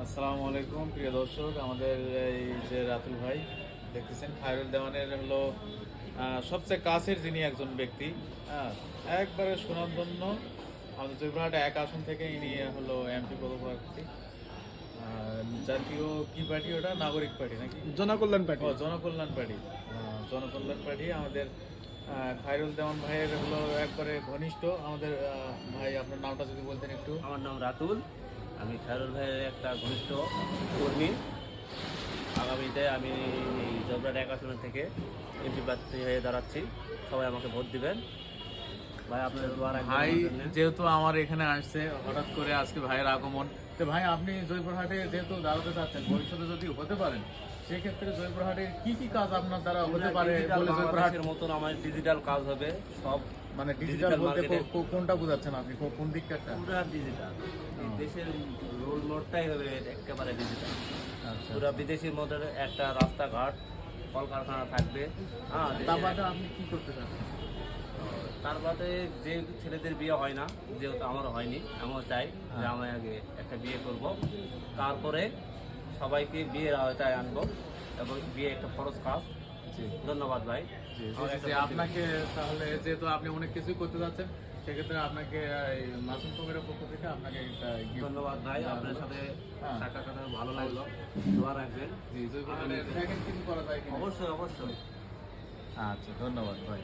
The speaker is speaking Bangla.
আসসালামু আলাইকুম প্রিয় দর্শক, আমাদের এই যে রাতুল ভাই দেখতেছেন, খায়রুল দেওয়ানের হলো সবচেয়ে কাছের যিনি একজন ব্যক্তি। হ্যাঁ, একবারে সুনামধন্য আমাদের জয়পুরহাট 1 আসন থেকে ইনি হলো এমপি পদপ্রার্থী। জাতীয় কি পার্টি ওটা? নাগরিক পার্টি নাকি জনকল্যাণ পার্টি। ও জনকল্যাণ পার্টি। জনকল্যাণ পার্টি আমাদের খায়রুল দেওয়ান ভাইয়ের হলো একবারে ঘনিষ্ঠ আমাদের ভাই। আপনার নামটা যদি বলতেন একটু। আমার নাম রাতুল, আমি খায়রুল ভাইয়ের একটা ঘনিষ্ঠ কর্মী। আগামীতে আমি এই জয়পুরহাট 1 আসন থেকে এমপি প্রার্থী হয়ে দাঁড়াচ্ছি। সবাই আমাকে ভোট দিবেন। ভাই আপনাদের দোয়া রাখবেন ভাই আমার জন্যে। যেহেতু আমার এখানে আসছে হঠাৎ করে আজকে ভাইয়ের আগমন, তো ভাই আপনি জয়পুরহাটে যেহেতু দাঁড়াতে চাচ্ছেন, ভবিষ্যতে যদি হতে পারেন, সেক্ষেত্রে জয়পুরহাটের কি কি কাজ আপনার দ্বারা হতে পারে ডিজিটাল বলে জয়পুরহাট বাংলাদেশের মতন আমার ডিজিটাল কাজ হবে সব। মানে ডিজিটাল digital বলতে market-এ কোনটা বোঝাচ্ছেন আপনি? কোন দিকটা? পুরা ডিজিটাল। দেশের রোল মোডটাই হবে একেবারে ডিজিটাল। আচ্ছা, পুরা বিদেশির মধ্যে একটা রাস্তাঘাট কলকারখানা থাকবে। হ্যাঁ, তারপরে আপনি কি করতে চাচ্ছেন? তার বাদে যে ছেলেদের বিয়ে হয় না, যেহেতু আমারও হয়নি, আমিও চাই যে আমি আগে একটা বিয়ে করব, তারপরে সবাইকে বিয়ের আওতায় আনবো এবং বিয়ে একটা ফরজ কাজ। জি ধন্যবাদ ভাই। জি আমার জি, একটা জি, প্রতিনিধি। আপনাকে তাহলে যেহেতু আপনি অনেক কিছুই করতে যাচ্ছেন, সেক্ষেত্রে আপনাকে এই মাসুম কবিরের পক্ষ থেকে আপনাকে একটা gift ধন্যবাদ ভাই, আপনার সাথে হ্যাঁ। সাক্ষাৎ করে ভালো লাগলো। দোয়া রাখবেন। জি, জয়পুরহাটে দেখেন কিছু করা যায় কিনা। অবশ্যই অবশ্যই। আচ্ছা, ধন্যবাদ ভাই।